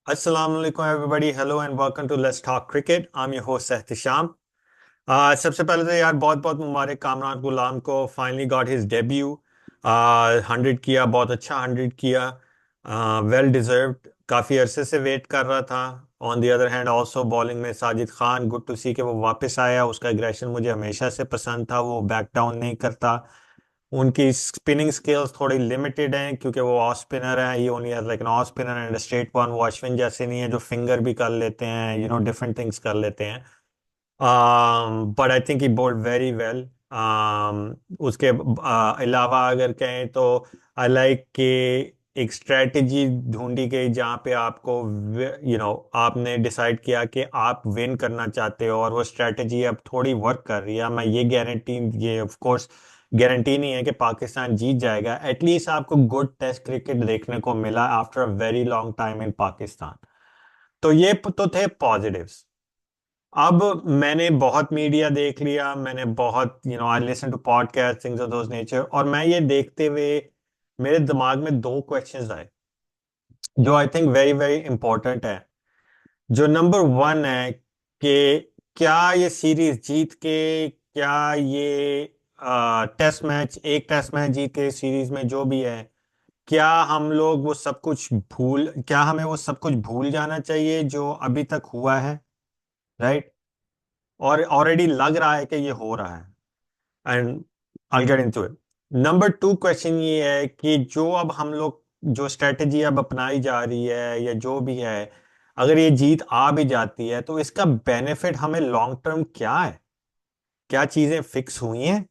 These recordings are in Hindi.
Assalamu alaikum everybody. Hello and welcome to Let's Talk Cricket. I'm your host Ehtisham. सबसे पहले तो यार बहुत बहुत मुबारक कामरान गुलाम को फाइनली गॉट हिज डेब्यू। 100 किया, बहुत अच्छा 100 किया। Well deserved. काफ़ी अरसे से वेट कर रहा था। On the other hand also bowling में साजिद खान, गुड टू सी कि वो वापस आया। उसका एग्रेशन मुझे हमेशा से पसंद था, वो बैक डाउन नहीं करता। उनकी स्पिनिंग स्किल्स थोड़ी लिमिटेड हैं क्योंकि वो ऑफ स्पिनर है। ये only has like an off spinner and straight one. वो अश्विन जैसे नहीं है जो फिंगर भी कर लेते हैं, डिफरेंट थिंग्स कर लेते हैं। But I think he bowled very well. उसके अलावा अगर कहें तो आई लाइक कि एक स्ट्रेटजी ढूंढी गई जहाँ पे आपको आपने डिसाइड किया कि आप विन करना चाहते हो और वो स्ट्रेटजी अब थोड़ी वर्क कर रही है। मैं ये ऑफ कोर्स गारंटी नहीं है कि पाकिस्तान जीत जाएगा। एटलीस्ट आपको गुड टेस्ट क्रिकेट देखने को मिला after a very long time in Pakistan. तो ये तो थे पॉजिटिव्स। अब मैंने बहुत मीडिया देख लिया, मैंने बहुत I listen to podcast things of those nature, और मैं ये देखते हुए मेरे दिमाग में दो क्वेश्चंस आए जो I think very very important है। जो नंबर वन है कि क्या ये सीरीज जीत के, क्या ये एक टेस्ट मैच जीत के सीरीज में जो भी है, क्या हम लोग वो सब कुछ क्या हमें वो सब कुछ भूल जाना चाहिए जो अभी तक हुआ है, राइट? और ऑलरेडी लग रहा है कि ये हो रहा है। And I get into it. Number two question ये है कि जो अब हम लोग जो स्ट्रेटजी अब अपनाई जा रही है या जो भी है, अगर ये जीत आ भी जाती है तो इसका बेनिफिट हमें लॉन्ग टर्म क्या है? क्या चीजें फिक्स हुई हैं?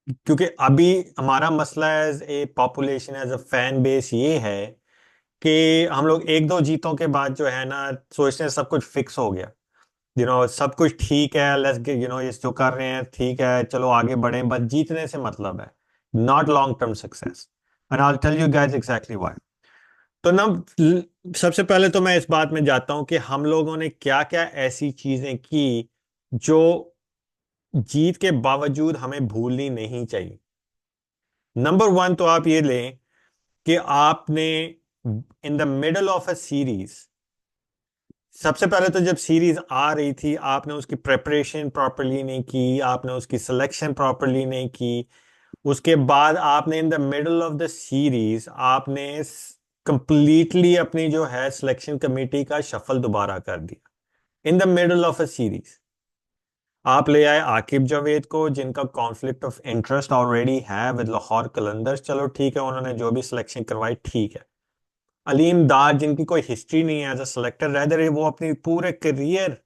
क्योंकि अभी हमारा मसला as a population, as a fan base ये है कि हम लोग एक दो जीतों के बाद जो है ना सोचते हैं सब कुछ फिक्स हो गया। सब कुछ ठीक है, लेट्स गेट ये जो कर रहे हैं ठीक है, चलो आगे बढ़े। बस जीतने से मतलब है, not long term success. And I tell you guys exactly why. तो ना सबसे पहले तो मैं इस बात में जाता हूं कि हम लोगों ने क्या क्या ऐसी चीजें की जो जीत के बावजूद हमें भूलनी नहीं चाहिए। नंबर वन तो आप ये लें कि आपने in the middle of a series, सबसे पहले तो जब सीरीज आ रही थी आपने उसकी प्रेपरेशन प्रॉपरली नहीं की, आपने उसकी सिलेक्शन प्रॉपरली नहीं की। उसके बाद आपने in the middle of the series आपने कंप्लीटली अपनी जो है सिलेक्शन कमेटी का शफल दोबारा कर दिया। In the middle of a series आप ले आए आकिब जावेद को जिनका कॉन्फ्लिक्ट ऑफ इंटरेस्ट ऑलरेडी है विद लाहौर कलंदर्स, चलो ठीक है, उन्होंने जो भी सिलेक्शन करवाई ठीक है। अलीम दार जिनकी कोई हिस्ट्री नहीं है एज अ सिलेक्टर, रेदर वो अपनी पूरे करियर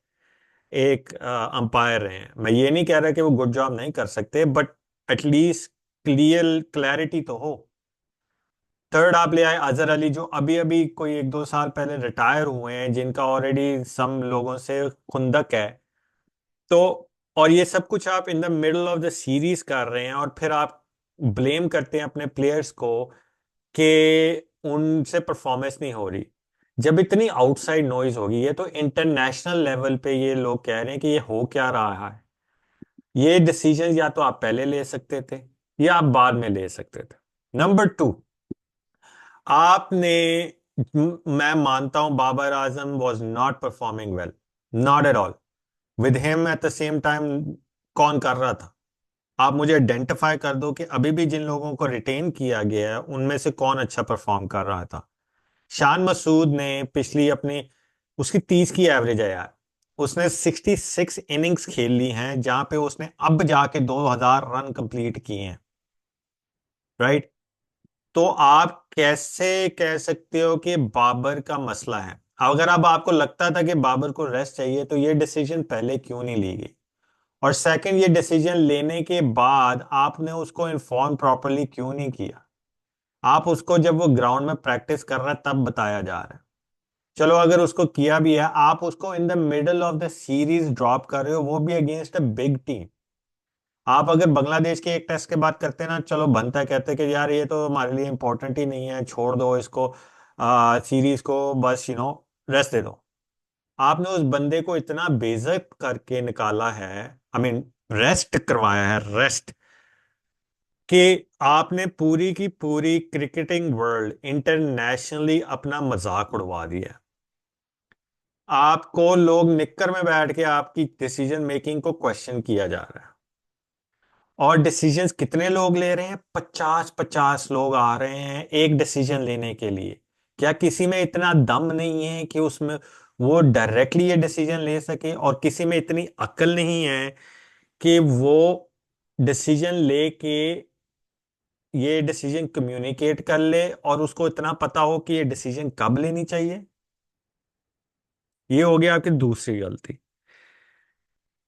एक अंपायर रहे हैं। मैं ये नहीं कह रहा कि वो गुड जॉब नहीं कर सकते, बट एटलीस्ट क्लैरिटी तो हो। थर्ड आप ले आए अजहर अली जो अभी अभी कोई एक दो साल पहले रिटायर हुए हैं, जिनका ऑलरेडी सम लोगों से खुंदक है। तो और ये सब कुछ आप in the middle of the series कर रहे हैं और फिर आप ब्लेम करते हैं अपने प्लेयर्स को कि उनसे परफॉर्मेंस नहीं हो रही। जब इतनी आउटसाइड नॉइज होगी, ये तो इंटरनेशनल लेवल पे ये लोग कह रहे हैं कि ये हो क्या रहा है। ये डिसीजन या तो आप पहले ले सकते थे या आप बाद में ले सकते थे। नंबर टू, आपने मैं मानता हूं Babar Azam was not performing well, not at all. With him at the same time कौन कर रहा था? आप मुझे आइडेंटिफाई कर दो कि अभी भी जिन लोगों को रिटेन किया गया है उनमें से कौन अच्छा परफॉर्म कर रहा था। शान मसूद ने पिछली अपनी उसकी 30 की एवरेज है यार। उसने 66 इनिंग्स खेल ली हैं जहां पे उसने अब जाके 2000 रन कंप्लीट किए हैं, राइट? तो आप कैसे कह सकते हो कि बाबर का मसला है? अगर अब आपको लगता था कि बाबर को रेस्ट चाहिए तो ये डिसीजन पहले क्यों नहीं ली गई? और सेकंड, ये डिसीजन लेने के बाद आपने उसको इन्फॉर्म प्रॉपरली क्यों नहीं किया? आप उसको जब वो ग्राउंड में प्रैक्टिस कर रहा है तब बताया जा रहा है। चलो अगर उसको किया भी है, आप उसको in the middle of the series drop कर रहे हो, वो भी अगेंस्ट अ बिग टीम। आप अगर बांग्लादेश के एक टेस्ट के बात करते ना, चलो बनता है, कहते कि यार ये तो हमारे लिए इंपॉर्टेंट ही नहीं है, छोड़ दो इसको, सीरीज को बस रेस्ट दे दो। आपने उस बंदे को इतना बेइज्जत करके निकाला है, आई मीन रेस्ट करवाया है, रेस्ट, कि आपने पूरी की पूरी क्रिकेटिंग वर्ल्ड इंटरनेशनली अपना मजाक उड़वा दिया। आपको लोग निक्कर में बैठ के आपकी डिसीजन मेकिंग को क्वेश्चन किया जा रहा है। और डिसीजंस कितने लोग ले रहे हैं? 50-50 लोग आ रहे हैं एक डिसीजन लेने के लिए। क्या किसी में इतना दम नहीं है कि उसमें वो डायरेक्टली ये डिसीजन ले सके, और किसी में इतनी अक्ल नहीं है कि वो डिसीजन लेके ये डिसीजन कम्युनिकेट कर ले और उसको इतना पता हो कि ये डिसीजन कब लेनी चाहिए? ये हो गया आपकी दूसरी गलती।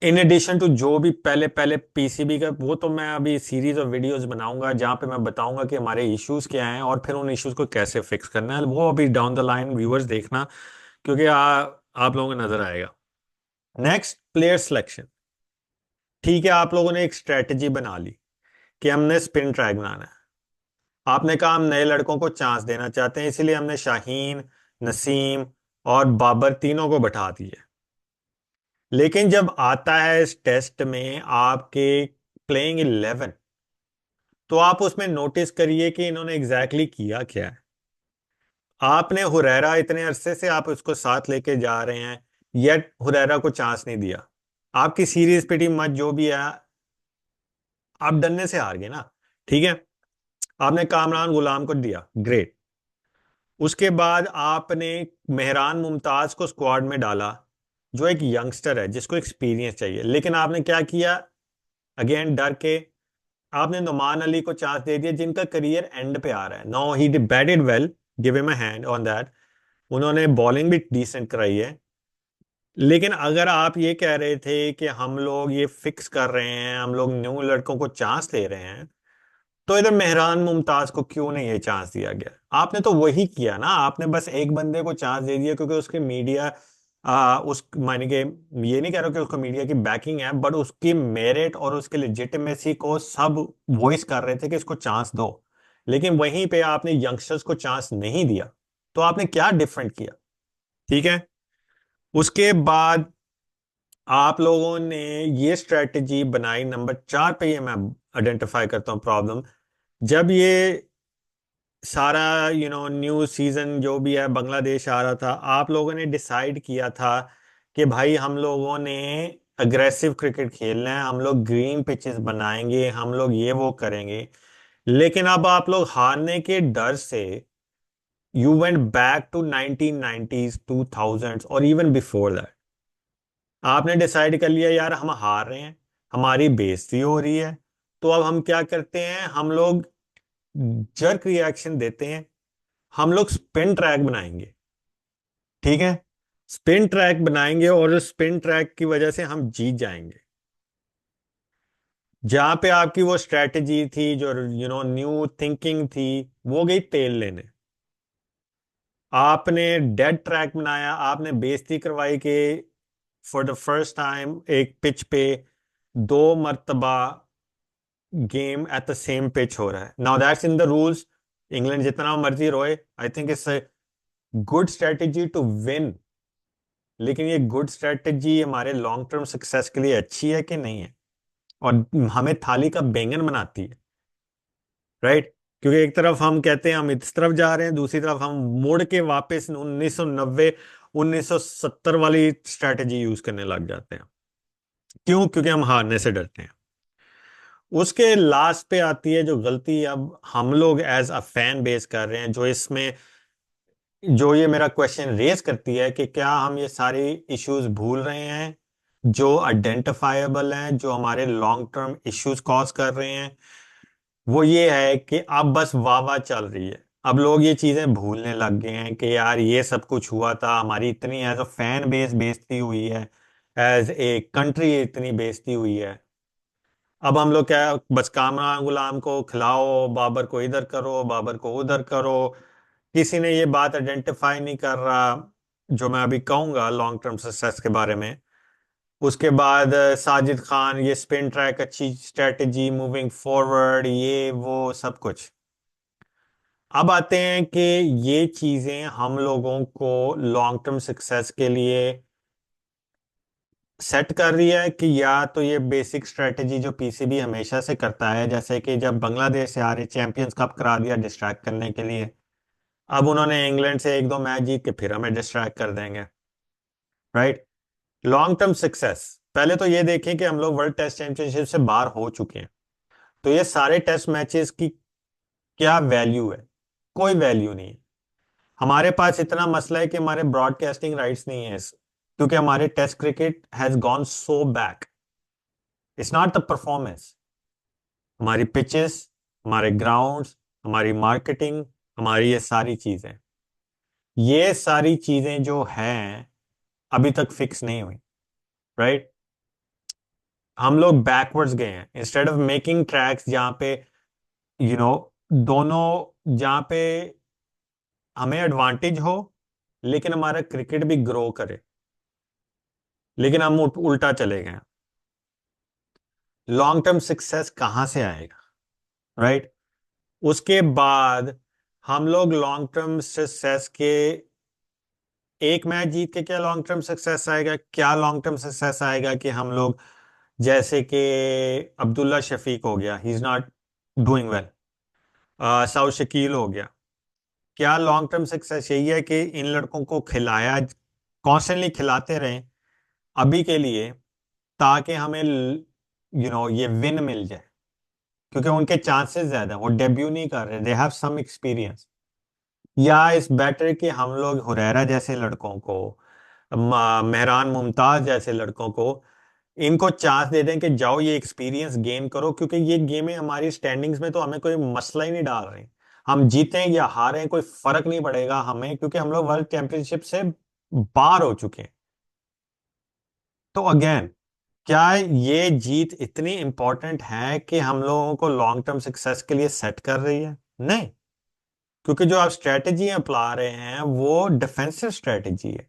इन एडिशन टू जो भी पहले पहले पीसीबी का, वो तो मैं अभी सीरीज ऑफ वीडियोस बनाऊंगा जहां पे मैं बताऊंगा कि हमारे इश्यूज क्या हैं और फिर उन इश्यूज को कैसे फिक्स करना है। वो अभी डाउन द लाइन व्यूअर्स देखना, क्योंकि आप लोगों को नजर आएगा। Next, player selection. ठीक है, आप लोगों ने एक स्ट्रेटजी बना ली कि हमने स्पिन ट्रैक बनाना है। आपने कहा हम नए लड़कों को चांस देना चाहते हैं, इसीलिए हमने शाहीन, नसीम और बाबर तीनों को बैठा दिए। लेकिन जब आता है इस टेस्ट में आपके प्लेइंग 11, तो आप उसमें नोटिस करिए कि इन्होंने एग्जैक्टली किया क्या है। आपने हुरैरा, इतने अरसे से आप उसको साथ लेके जा रहे हैं, येट हुरैरा को चांस नहीं दिया। आपकी सीरीज पिटी मच जो भी है, आप डरने से हार गए ना। ठीक है, आपने कामरान गुलाम को दिया, ग्रेट। उसके बाद आपने मेहरान मुमताज को स्क्वाड में डाला, जो एक यंगस्टर है जिसको एक्सपीरियंस चाहिए। लेकिन आपने क्या किया? अगेन डर के आपने नुमान अली को चांस दे दिया, जिनका करियर एंड पे आ रहा है। No, he batted well, give him a hand on that. उन्होंने बॉलिंग भी डिसेंट कराई है। लेकिन अगर आप ये कह रहे थे कि हम लोग ये फिक्स कर रहे हैं, हम लोग न्यू लड़कों को चांस दे रहे हैं, तो इधर मेहरान मुमताज को क्यों नहीं ये चांस दिया गया? आपने तो वही किया ना, आपने बस एक बंदे को चांस दे दिया क्योंकि उसके मीडिया उस मायने के, ये नहीं कह रहा कि उसको मीडिया की बैकिंग है, बट उसकी मेरिट और उसके लेजिटिमेसी को सब वॉइस कर रहे थे कि इसको चांस दो। लेकिन वहीं पे आपने यंगस्टर्स को चांस नहीं दिया, तो आपने क्या डिफरेंट किया? ठीक है, उसके बाद आप लोगों ने ये स्ट्रेटजी बनाई। नंबर 4 पे ये मैं आइडेंटिफाई करता हूँ प्रॉब्लम। जब ये सारा न्यू सीजन जो भी है बांग्लादेश आ रहा था, आप लोगों ने डिसाइड किया था कि भाई हम लोगों ने अग्रेसिव क्रिकेट खेलना है, हम लोग ग्रीन पिचेस बनाएंगे, हम लोग ये वो करेंगे। लेकिन अब आप लोग हारने के डर से you went back to 1990s, 2000s और इवन बिफोर दैट। आपने डिसाइड कर लिया यार हम हार रहे हैं, हमारी बेइज्जती हो रही है, तो अब हम क्या करते हैं? हम लोग जर्क रिएक्शन देते हैं, हम लोग स्पिन ट्रैक बनाएंगे। ठीक है, स्पिन ट्रैक बनाएंगे और स्पिन ट्रैक की वजह से हम जीत जाएंगे। जहां पे आपकी वो स्ट्रेटजी थी, जो न्यू थिंकिंग थी, वो गई तेल लेने। आपने डेड ट्रैक बनाया, आपने बेइज्जती करवाई कि फॉर द फर्स्ट टाइम एक पिच पे 2 मरतबा game at the same pitch हो रहा है। Now that's in the rules, England जितना मर्जी रोए, I think it's good strategy to win. लेकिन ये गुड स्ट्रेटेजी हमारे लॉन्ग टर्म सक्सेस के लिए अच्छी है कि नहीं है? और हमें थाली का बैंगन बनाती है, राइट? क्योंकि एक तरफ हम कहते हैं हम इस तरफ जा रहे हैं, दूसरी तरफ हम मुड़ के वापस 1990 1970 वाली स्ट्रेटेजी यूज करने लग जाते हैं। क्यों? क्योंकि हम हारने से डरते हैं। उसके लास्ट पे आती है जो गलती अब हम लोग एज अ फैन बेस कर रहे हैं, जो इसमें जो ये मेरा क्वेश्चन रेज करती है कि क्या हम ये सारे इश्यूज भूल रहे हैं जो आइडेंटिफाएबल हैं, जो हमारे लॉन्ग टर्म इश्यूज कॉज कर रहे हैं? वो ये है कि अब बस वाह वाह चल रही है। अब लोग ये चीजें भूलने लग गए हैं कि यार ये सब कुछ हुआ था, हमारी इतनी एज अ फैन बेस बेइज्जती हुई है, एज ए कंट्री इतनी बेइज्जती हुई है। अब हम लोग क्या, बस कामरान गुलाम को खिलाओ, बाबर को इधर करो, बाबर को उधर करो। किसी ने ये बात आइडेंटिफाई नहीं कर रहा, जो मैं अभी कहूंगा लॉन्ग टर्म सक्सेस के बारे में। उसके बाद साजिद खान, ये स्पिन ट्रैक अच्छी स्ट्रेटजी मूविंग फॉरवर्ड, ये वो सब कुछ। अब आते हैं कि ये चीजें हम लोगों को लॉन्ग टर्म सक्सेस के लिए सेट कर रही है, कि या तो ये बेसिक स्ट्रेटजी जो पीसीबी हमेशा से करता है, जैसे कि जब बांग्लादेश से आ रहे चैंपियंस कप करा दिया डिस्ट्रैक्ट करने के लिए, अब उन्होंने इंग्लैंड से 1-2 मैच जीत के फिर हमें डिस्ट्रैक्ट कर देंगे। राइट? लॉन्ग टर्म सक्सेस, पहले तो ये देखें कि हम लोग वर्ल्ड टेस्ट चैंपियनशिप से बाहर हो चुके हैं, तो ये सारे टेस्ट मैचेस की क्या वैल्यू है? कोई वैल्यू नहीं है। हमारे पास इतना मसला है कि हमारे ब्रॉडकास्टिंग राइट्स नहीं है क्योंकि हमारे test cricket has gone so back. It's not the performance, हमारी पिचेस, हमारे ग्राउंड्स, हमारी मार्केटिंग, हमारी ये सारी चीजें, ये सारी चीजें जो हैं अभी तक फिक्स नहीं हुई। राइट? हम लोग बैकवर्ड्स गए हैं इंस्टेड ऑफ मेकिंग ट्रैक्स जहां पे यू नो दोनों, जहां पे हमें एडवांटेज हो लेकिन हमारा क्रिकेट भी ग्रो करे, लेकिन हम उल्टा चले गए। लॉन्ग टर्म सक्सेस कहां से आएगा? राइट? उसके बाद हम लोग लॉन्ग टर्म सक्सेस के, एक मैच जीत के क्या लॉन्ग टर्म सक्सेस आएगा? क्या लॉन्ग टर्म सक्सेस आएगा कि हम लोग जैसे कि अब्दुल्ला शफीक हो गया, ही is not doing well, south Shakeel हो गया, क्या लॉन्ग टर्म सक्सेस यही है कि इन लड़कों को खिलाया, कॉन्स्टेंटली खिलाते रहें अभी के लिए, ताकि हमें ये विन मिल जाए? क्योंकि उनके चांसेस ज्यादा हैं, वो डेब्यू नहीं कर रहे, दे हैव सम एक्सपीरियंस। या इस बेटर कि हम लोग हुरैरा जैसे लड़कों को, मेहरान मुमताज जैसे लड़कों को इनको चांस दे दें कि जाओ ये एक्सपीरियंस गेन करो, क्योंकि ये गेमें हमारी स्टैंडिंग्स में तो हमें कोई मसला ही नहीं डाल रहे। हम जीतें या हारें कोई फर्क नहीं पड़ेगा हमें, क्योंकि हम लोग वर्ल्ड चैंपियनशिप से बाहर हो चुके हैं। तो अगेन, क्या ये जीत इतनी इंपॉर्टेंट है कि हम लोगों को लॉन्ग टर्म सक्सेस के लिए सेट कर रही है? नहीं, क्योंकि जो आप स्ट्रेटेजी अपना रहे हैं वो डिफेंसिव स्ट्रेटेजी है।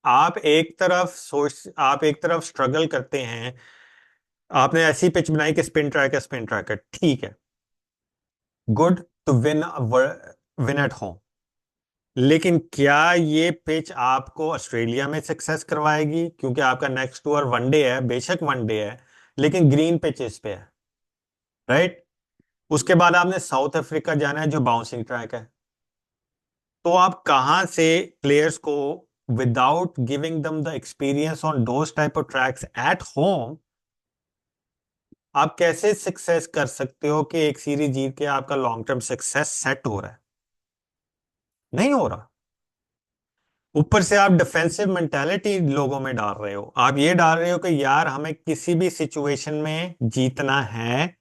आप एक तरफ स्ट्रगल करते हैं, आपने ऐसी पिच बनाई कि स्पिन ट्रैक है, स्पिन ट्रैक है, ठीक है, good to win, win at home. लेकिन क्या ये पिच आपको ऑस्ट्रेलिया में सक्सेस करवाएगी? क्योंकि आपका नेक्स्ट टूर वनडे है, बेशक वनडे है, लेकिन ग्रीन पिचेस पे है। राइट? उसके बाद आपने साउथ अफ्रीका जाना है जो बाउंसिंग ट्रैक है। तो आप कहां से प्लेयर्स को, without giving them the experience on those type of tracks at home, आप कैसे सक्सेस कर सकते हो कि एक सीरीज जीत के आपका लॉन्ग टर्म सक्सेस सेट हो रहा है? नहीं हो रहा। ऊपर से आप डिफेंसिव मेंटालिटी लोगों में डाल रहे हो, आप ये डाल रहे हो कि यार हमें किसी भी सिचुएशन में जीतना है।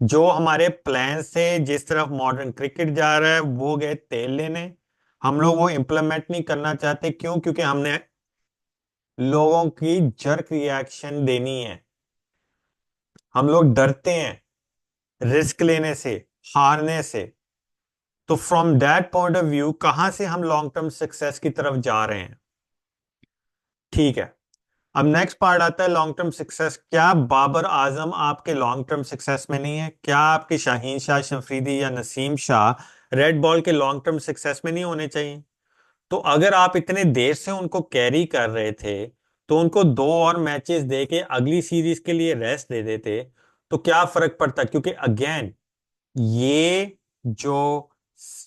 जो हमारे प्लान से जिस तरफ मॉडर्न क्रिकेट जा रहा है वो गए तेल लेने, हम लोग वो इम्प्लीमेंट नहीं करना चाहते। क्यों? क्योंकि हमने लोगों की जर्क रिएक्शन देनी है, हम लोग डरते हैं रिस्क लेने से, हारने से। तो from that point of view कहां से हम लॉन्ग टर्म सक्सेस की तरफ जा रहे हैं? ठीक है, अब नेक्स्ट पार्ट आता है लॉन्ग टर्म सक्सेस। क्या बाबर आजम आपके लॉन्ग टर्म सक्सेस में नहीं है? क्या आपके शाहीन शाह शफरीदी या नसीम शाह रेड बॉल के लॉन्ग टर्म सक्सेस में नहीं होने चाहिए? तो अगर आप इतने देर से उनको कैरी कर रहे थे, तो उनको दो और मैचेस दे के अगली सीरीज के लिए रेस्ट दे देते, तो क्या फर्क पड़ता? क्योंकि अगेन, ये जो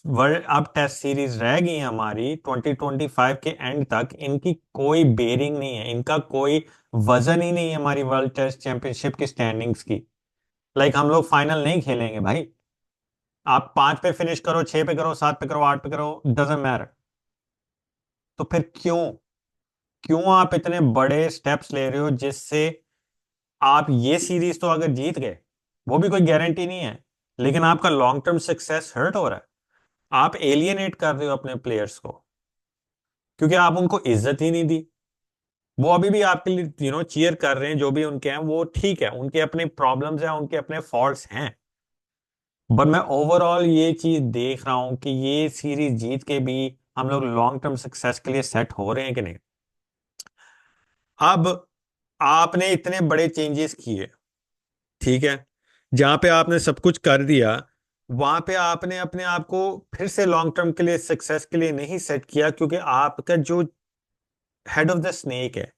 वर्ल्ड अब टेस्ट सीरीज रह गई है हमारी 2025 के एंड तक, इनकी कोई बेरिंग नहीं है, इनका कोई वजन ही नहीं है हमारी वर्ल्ड टेस्ट चैंपियनशिप की स्टैंडिंग्स की। हम लोग फाइनल नहीं खेलेंगे भाई। आप 5 पे फिनिश करो, 6 पे करो, 7 पे करो, 8 पे करो, डजेंट मैटर। तो फिर क्यों, क्यों आप इतने बड़े स्टेप्स ले रहे हो जिससे आप ये सीरीज तो अगर जीत गए, वो भी कोई गारंटी नहीं है, लेकिन आपका लॉन्ग टर्म सक्सेस हर्ट हो रहा है। आप एलियनेट कर रहे हो अपने प्लेयर्स को, क्योंकि आप उनको इज्जत ही नहीं दी। वो अभी भी आपके लिए चीयर कर रहे हैं, जो भी उनके हैं वो ठीक है, उनके अपने प्रॉब्लम्स हैं, उनके अपने फॉल्ट्स हैं। बट मैं ओवरऑल ये चीज देख रहा हूं कि ये सीरीज जीत के भी हम लोग लॉन्ग टर्म सक्सेस के लिए सेट हो रहे हैं कि नहीं। अब आपने इतने बड़े चेंजेस किए, ठीक है, जहां पे आपने सब कुछ कर दिया, वहां पे आपने अपने आप को फिर से लॉन्ग टर्म के लिए, सक्सेस के लिए नहीं सेट किया, क्योंकि आपका जो हेड ऑफ द स्नेक है,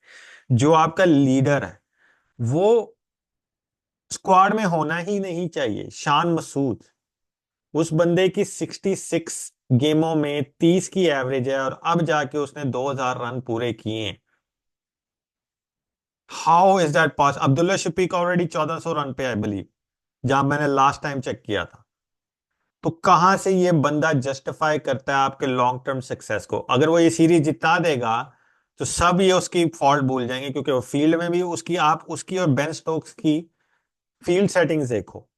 जो आपका लीडर है, वो स्क्वाड में होना ही नहीं चाहिए, शान मसूद। उस बंदे की 66 गेमों में 30 की एवरेज है और अब जाके उसने 2000 रन पूरे किए हैं। How is that pause? Abdullah Shafique already 1400 run पे आई बिलीव, जहां मैंने लास्ट टाइम चेक किया था। तो कहां से ये बंदा जस्टिफाई करता है आपके लॉन्ग टर्म सक्सेस को? अगर वो ये सीरीज जिता देगा तो सब ये उसकी फॉल्ट भूल जाएंगे, क्योंकि वो फील्ड में भी उसकी, आप उसकी और बेन स्टोक्स की फील्ड सेटिंग्स देखो,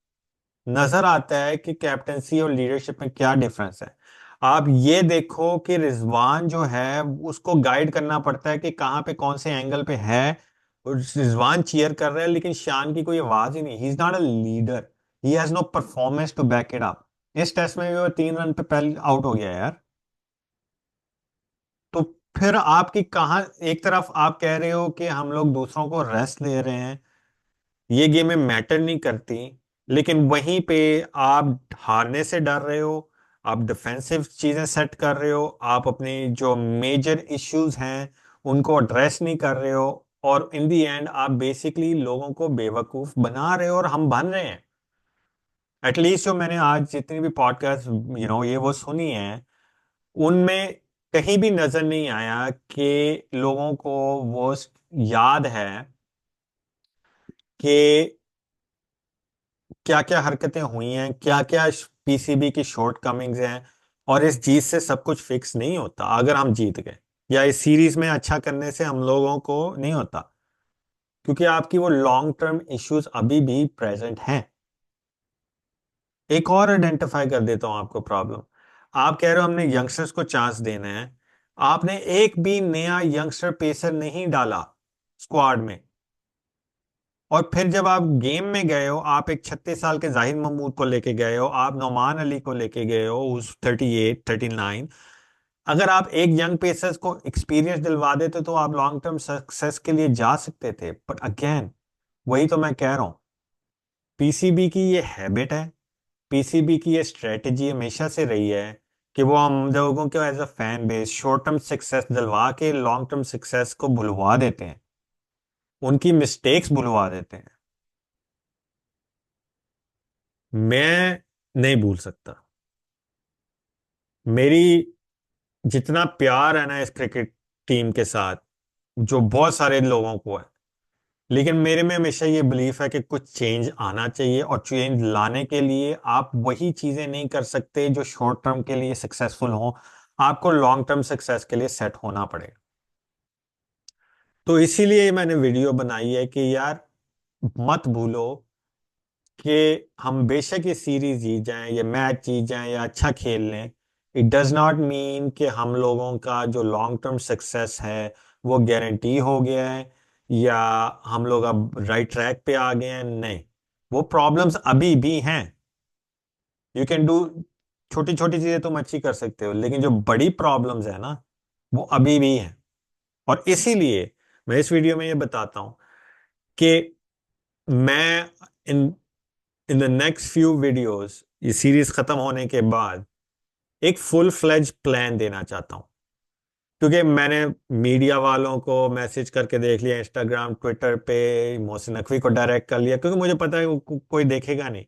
नजर आता है कि कैप्टेंसी और लीडरशिप में क्या डिफरेंस है। आप ये देखो कि रिजवान जो है उसको गाइड करना पड़ता है कि कहाँ पे कौन से एंगल पे है, और रिजवान चीयर कर रहा है लेकिन शान की कोई आवाज ही नहीं। He is not a leader, he has no performance to back it up. इस टेस्ट में भी वो 3 रन पे पहले आउट हो गया यार। तो फिर आपकी कहाँ, एक तरफ आप कह रहे हो कि हम लोग दूसरों को रेस्ट दे रहे हैं, ये गेमें मैटर नहीं करती, लेकिन वहीं पे आप हारने से डर रहे हो, आप डिफेंसिव चीजें सेट कर रहे हो, आप अपनी जो मेजर इश्यूज हैं उनको एड्रेस नहीं कर रहे हो, और इन दी एंड आप बेसिकली लोगों को बेवकूफ बना रहे हो और हम बन रहे हैं। एटलीस्ट जो मैंने आज जितनी भी पॉडकास्ट ये वो सुनी है, उनमें कहीं भी नजर नहीं आया कि लोगों को वो याद है कि क्या क्या हरकतें हुई हैं, क्या क्या पीसीबी की शॉर्ट कमिंग्स हैं, और इस जीत से सब कुछ फिक्स नहीं होता। अगर हम जीत गए या इस सीरीज में अच्छा करने से हम लोगों को नहीं होता, क्योंकि आपकी वो लॉन्ग टर्म इश्यूज अभी भी प्रेजेंट हैं। एक और आइडेंटिफाई कर देता हूं आपको प्रॉब्लम। आप कह रहे हो हमने यंगस्टर्स को चांस देना है, आपने एक भी नया यंगस्टर पेसर नहीं डाला स्क्वाड में। और फिर जब आप गेम में गए हो, आप एक 36 साल के जाहिद महमूद को लेके गए हो, आप नौमान अली को लेके गए हो उस 38 39। अगर आप एक यंग पेसर्स को एक्सपीरियंस दिलवा देते तो आप लॉन्ग टर्म सक्सेस के लिए जा सकते थे। बट अगेन, वही तो मैं कह रहा हूं, पीसीबी की ये हैबिट है, पीसीबी की ये स्ट्रेटेजी हमेशा से रही है कि वो हम लोगों को as a fan base short term success दिलवा के लॉन्ग टर्म सक्सेस को भुलवा देते हैं, उनकी मिस्टेक्स भुलवा देते हैं। मैं नहीं भूल सकता। मेरी जितना प्यार है ना इस क्रिकेट टीम के साथ, जो बहुत सारे लोगों को है, लेकिन मेरे में हमेशा ये बिलीफ है कि कुछ चेंज आना चाहिए, और चेंज लाने के लिए आप वही चीजें नहीं कर सकते जो शॉर्ट टर्म के लिए सक्सेसफुल हो, आपको लॉन्ग टर्म सक्सेस के लिए सेट होना पड़ेगा। तो इसीलिए मैंने वीडियो बनाई है कि यार, मत भूलो कि हम बेशक ये सीरीज जीत जाएं, ये मैच जीत जाएं या अच्छा खेल लें, इट डज नॉट मीन कि हम लोगों का जो लॉन्ग टर्म सक्सेस है वो गारंटी हो गया है, या हम लोग अब राइट ट्रैक पे आ गए हैं। नहीं, वो प्रॉब्लम्स अभी भी हैं। यू कैन डू, छोटी छोटी चीजें तुम अच्छी कर सकते हो, लेकिन जो बड़ी प्रॉब्लम्स है ना, वो अभी भी हैं। और इसीलिए मैं इस वीडियो में ये बताता हूं कि मैं in in the next few videos, ये सीरीज खत्म होने के बाद, एक फुल फ्लेज प्लान देना चाहता हूं। क्योंकि मैंने मीडिया वालों को मैसेज करके देख लिया, इंस्टाग्राम ट्विटर पे मोहसिन नकवी को डायरेक्ट कर लिया, क्योंकि मुझे पता है कोई देखेगा नहीं।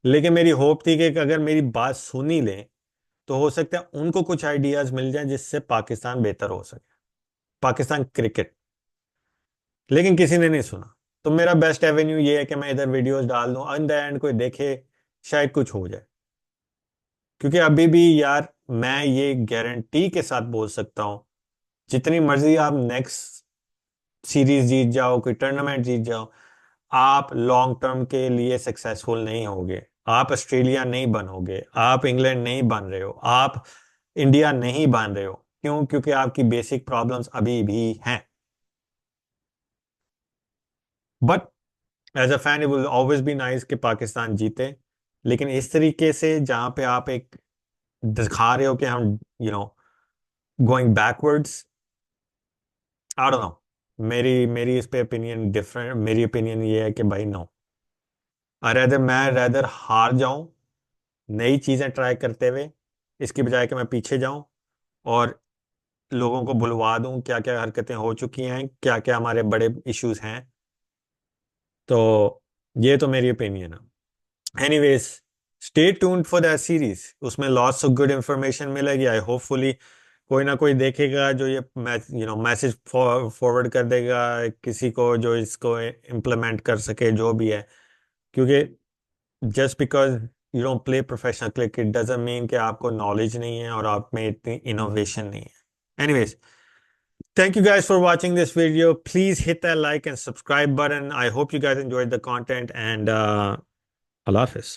लेकिन मेरी होप थी कि अगर मेरी बात सुनी ले तो हो सकता है उनको कुछ आइडियाज मिल जाए जिससे पाकिस्तान बेहतर हो सके, पाकिस्तान क्रिकेट। लेकिन किसी ने नहीं सुना। तो मेरा बेस्ट एवेन्यू ये है कि मैं इधर वीडियोस डाल दूं, इन द एंड कोई देखे, शायद कुछ हो जाए। क्योंकि अभी भी यार, मैं ये गारंटी के साथ बोल सकता हूं, जितनी मर्जी आप नेक्स्ट सीरीज जीत जाओ, कोई टूर्नामेंट जीत जाओ, आप लॉन्ग टर्म के लिए सक्सेसफुल नहीं होगे। आप ऑस्ट्रेलिया नहीं बनोगे, आप इंग्लैंड नहीं बन रहे हो, आप इंडिया नहीं बन रहे हो। क्यों? क्योंकि आपकी बेसिक प्रॉब्लम्स अभी भी हैं। But as a fan, it will always be nice कि पाकिस्तान जीते, लेकिन इस तरीके से जहां पे आप एक दिखा रहे हो कि हम going backwards, I don't know. मेरी मेरी इस पे ओपिनियन डिफरेंट। मेरी ओपिनियन ये है कि भाई नो, मैं रैदर हार जाऊं नई चीजें ट्राई करते हुए, इसकी बजाय कि मैं पीछे जाऊं और लोगों को भुलवा दूं क्या क्या हरकतें हो चुकी हैं, क्या क्या हमारे बड़े इश्यूज हैं। तो ये तो मेरी ओपिनियन है। Anyways, stay tuned for that series, उसमें लॉट्स ऑफ गुड इंफॉर्मेशन मिलेगी। आई होपफुली कोई ना कोई देखेगा जो ये मैसेज फॉरवर्ड कर देगा किसी को जो इसको इम्प्लीमेंट कर सके, जो भी है। क्योंकि just because you don't play professional cricket doesn't mean कि आपको नॉलेज नहीं है और आप में इतनी इनोवेशन नहीं है। Anyways, thank you guys for watching this video. Please hit that like and subscribe button. I hope you guys enjoyed the content, and Allah Hafiz.